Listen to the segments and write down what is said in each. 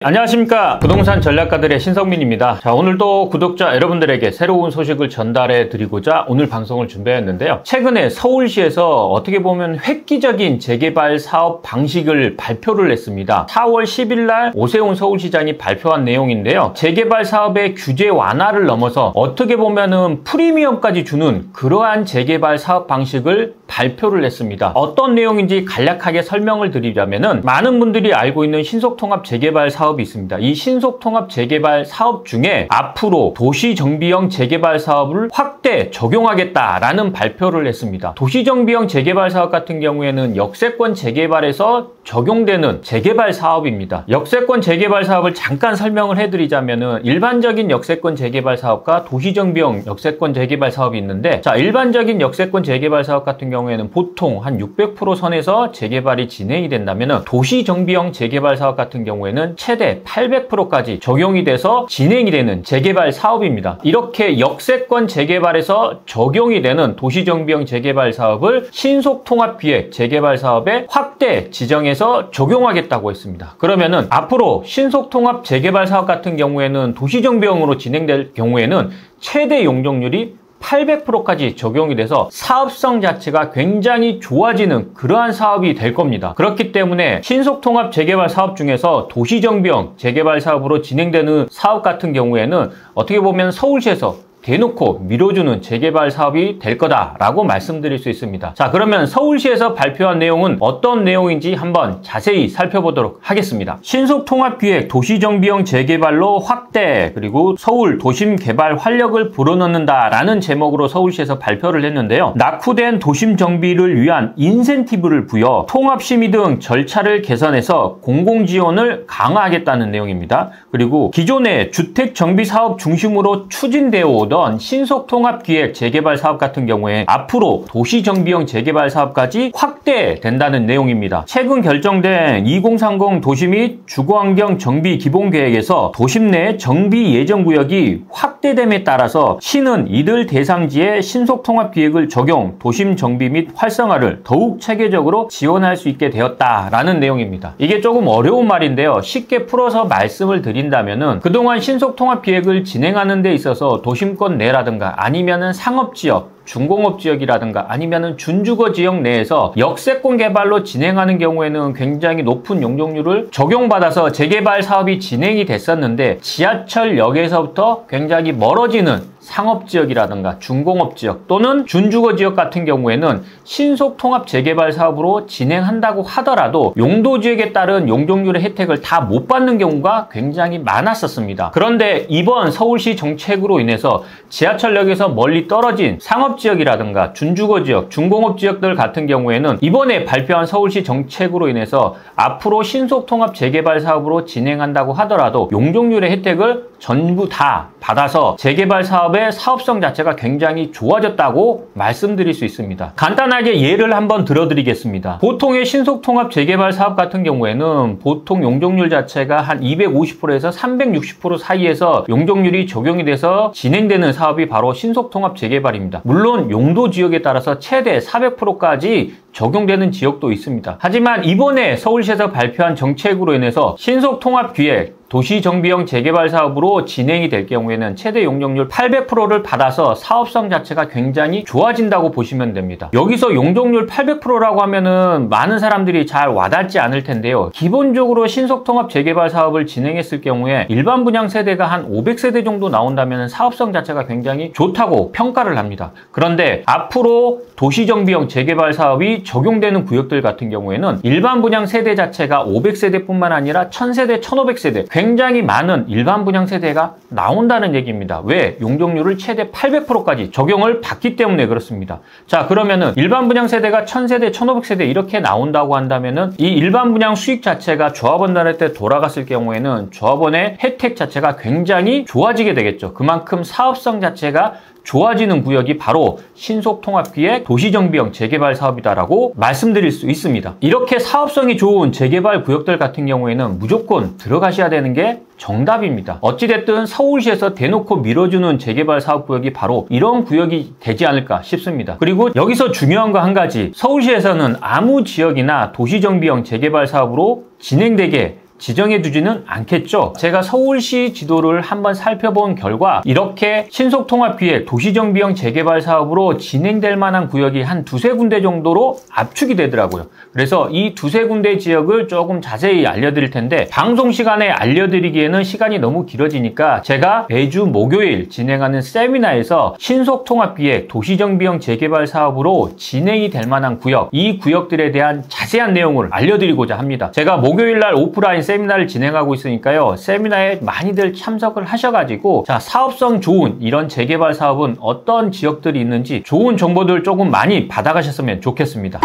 안녕하십니까, 부동산 전략가들의 신성민입니다. 자, 오늘도 구독자 여러분들에게 새로운 소식을 전달해 드리고자 오늘 방송을 준비했는데요. 최근에 서울시에서 어떻게 보면 획기적인 재개발 사업 방식을 발표를 했습니다. 4월 10일 날 오세훈 서울시장이 발표한 내용인데요. 재개발 사업의 규제 완화를 넘어서 어떻게 보면은 프리미엄까지 주는 그러한 재개발 사업 방식을 발표를 했습니다. 어떤 내용인지 간략하게 설명을 드리자면은, 많은 분들이 알고 있는 신속통합 재개발 사업이 있습니다. 이 신속통합 재개발 사업 중에 앞으로 도시정비형 재개발 사업을 확대 적용하겠다라는 발표를 했습니다. 도시정비형 재개발 사업 같은 경우에는 역세권 재개발에서 적용되는 재개발 사업입니다. 역세권 재개발 사업을 잠깐 설명을 해드리자면은, 일반적인 역세권 재개발 사업과 도시정비형 역세권 재개발 사업이 있는데, 자, 일반적인 역세권 재개발 사업 같은 경우에는 보통 한 600% 선에서 재개발이 진행이 된다면은, 도시정비형 재개발 사업 같은 경우에는 최대 800%까지 적용이 돼서 진행이 되는 재개발 사업입니다. 이렇게 역세권 재개발에서 적용이 되는 도시정비형 재개발 사업을 신속통합기획 재개발 사업에 확대 지정해서 적용하겠다고 했습니다. 그러면은 앞으로 신속통합 재개발 사업 같은 경우에는 도시정비형으로 진행될 경우에는 최대 용적률이 800%까지 적용이 돼서 사업성 자체가 굉장히 좋아지는 그러한 사업이 될 겁니다. 그렇기 때문에 신속통합 재개발 사업 중에서 도시정비형 재개발 사업으로 진행되는 사업 같은 경우에는 어떻게 보면 서울시에서 대놓고 밀어주는 재개발 사업이 될 거다라고 말씀드릴 수 있습니다. 자, 그러면 서울시에서 발표한 내용은 어떤 내용인지 한번 자세히 살펴보도록 하겠습니다. 신속통합기획 도시정비형 재개발로 확대, 그리고 서울 도심 개발 활력을 불어넣는다라는 제목으로 서울시에서 발표를 했는데요. 낙후된 도심 정비를 위한 인센티브를 부여, 통합심의 등 절차를 개선해서 공공지원을 강화하겠다는 내용입니다. 그리고 기존의 주택정비사업 중심으로 추진되어 오던 신속통합기획 재개발 사업 같은 경우에 앞으로 도시정비형 재개발 사업까지 확대된다는 내용입니다. 최근 결정된 2030 도시 및 주거환경 정비 기본계획에서 도심 내 정비 예정구역이 확대됨에 따라서 시는 이들 대상지에 신속통합기획을 적용, 도심 정비 및 활성화를 더욱 체계적으로 지원할 수 있게 되었다라는 내용입니다. 이게 조금 어려운 말인데요. 쉽게 풀어서 말씀을 드린다면은, 그동안 신속통합기획을 진행하는 데 있어서 도심권 내라든가 아니면은 상업지역, 중공업지역이라든가 아니면은 준주거지역 내에서 역세권 개발로 진행하는 경우에는 굉장히 높은 용적률을 적용받아서 재개발 사업이 진행이 됐었는데, 지하철역에서부터 굉장히 멀어지는 상업지역이라든가 중공업지역 또는 준주거지역 같은 경우에는 신속통합 재개발 사업으로 진행한다고 하더라도 용도지역에 따른 용적률의 혜택을 다 못 받는 경우가 굉장히 많았었습니다. 그런데 이번 서울시 정책으로 인해서 지하철역에서 멀리 떨어진 상업지역이라든가 준주거지역, 중공업지역들 같은 경우에는 이번에 발표한 서울시 정책으로 인해서 앞으로 신속통합 재개발 사업으로 진행한다고 하더라도 용적률의 혜택을 전부 다 받아서 재개발 사업의 사업성 자체가 굉장히 좋아졌다고 말씀드릴 수 있습니다. 간단하게 예를 한번 들어드리겠습니다. 보통의 신속통합 재개발 사업 같은 경우에는 보통 용적률 자체가 한 250%에서 360% 사이에서 용적률이 적용이 돼서 진행되는 사업이 바로 신속통합 재개발입니다. 물론 용도 지역에 따라서 최대 400%까지 적용되는 지역도 있습니다. 하지만 이번에 서울시에서 발표한 정책으로 인해서 신속통합기획 도시정비형 재개발 사업으로 진행이 될 경우에는 최대 용적률 800%를 받아서 사업성 자체가 굉장히 좋아진다고 보시면 됩니다. 여기서 용적률 800%라고 하면은 많은 사람들이 잘 와닿지 않을 텐데요. 기본적으로 신속통합 재개발 사업을 진행했을 경우에 일반 분양 세대가 한 500세대 정도 나온다면 사업성 자체가 굉장히 좋다고 평가를 합니다. 그런데 앞으로 도시정비형 재개발 사업이 적용되는 구역들 같은 경우에는 일반 분양 세대 자체가 500세대뿐만 아니라 1000세대, 1500세대 굉장히 많은 일반 분양 세대가 나온다는 얘기입니다. 왜? 용적률을 최대 800%까지 적용을 받기 때문에 그렇습니다. 자, 그러면은 일반 분양 세대가 1000세대, 1500세대 이렇게 나온다고 한다면은 이 일반 분양 수익 자체가 조합원들한테 돌아갔을 경우에는 조합원의 혜택 자체가 굉장히 좋아지게 되겠죠. 그만큼 사업성 자체가 좋아지는 구역이 바로 신속통합기획 도시정비형 재개발 사업이다라고 말씀드릴 수 있습니다. 이렇게 사업성이 좋은 재개발 구역들 같은 경우에는 무조건 들어가셔야 되는 게 정답입니다. 어찌됐든 서울시에서 대놓고 밀어주는 재개발 사업구역이 바로 이런 구역이 되지 않을까 싶습니다. 그리고 여기서 중요한 거 한 가지, 서울시에서는 아무 지역이나 도시정비형 재개발 사업으로 진행되게 지정해 두지는 않겠죠. 제가 서울시 지도를 한번 살펴본 결과 이렇게 신속통합기획 도시정비형 재개발 사업으로 진행될 만한 구역이 한 두세 군데 정도로 압축이 되더라고요. 그래서 이 두세 군데 지역을 조금 자세히 알려드릴 텐데 방송 시간에 알려드리기에는 시간이 너무 길어지니까 제가 매주 목요일 진행하는 세미나에서 신속통합기획 도시정비형 재개발 사업으로 진행이 될 만한 구역, 이 구역들에 대한 자세한 내용을 알려드리고자 합니다. 제가 목요일날 오프라인 세미나를 진행하고 있으니까요. 세미나에 많이들 참석을 하셔가지고 자, 사업성 좋은 이런 재개발 사업은 어떤 지역들이 있는지 좋은 정보들 조금 많이 받아가셨으면 좋겠습니다.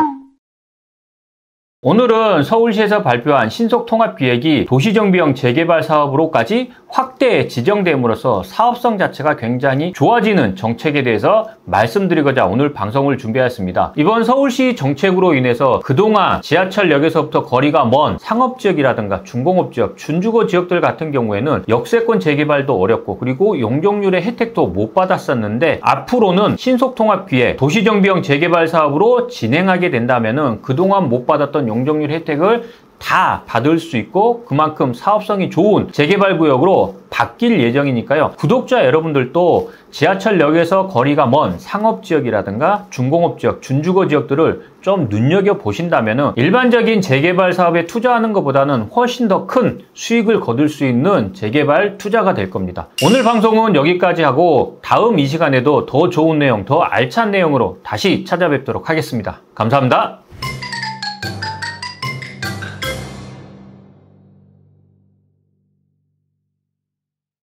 오늘은 서울시에서 발표한 신속통합기획이 도시정비형 재개발 사업으로까지 확대 지정됨으로써 사업성 자체가 굉장히 좋아지는 정책에 대해서 말씀드리고자 오늘 방송을 준비하였습니다. 이번 서울시 정책으로 인해서 그동안 지하철역에서부터 거리가 먼 상업지역이라든가 중공업지역, 준주거 지역들 같은 경우에는 역세권 재개발도 어렵고 그리고 용적률의 혜택도 못 받았었는데 앞으로는 신속통합기획 도시정비형 재개발 사업으로 진행하게 된다면은 그동안 못 받았던 용적률 혜택을 다 받을 수 있고 그만큼 사업성이 좋은 재개발 구역으로 바뀔 예정이니까요. 구독자 여러분들도 지하철역에서 거리가 먼 상업지역이라든가 중공업지역, 준주거 지역들을 좀 눈여겨보신다면 일반적인 재개발 사업에 투자하는 것보다는 훨씬 더 큰 수익을 거둘 수 있는 재개발 투자가 될 겁니다. 오늘 방송은 여기까지 하고 다음 이 시간에도 더 좋은 내용, 더 알찬 내용으로 다시 찾아뵙도록 하겠습니다. 감사합니다.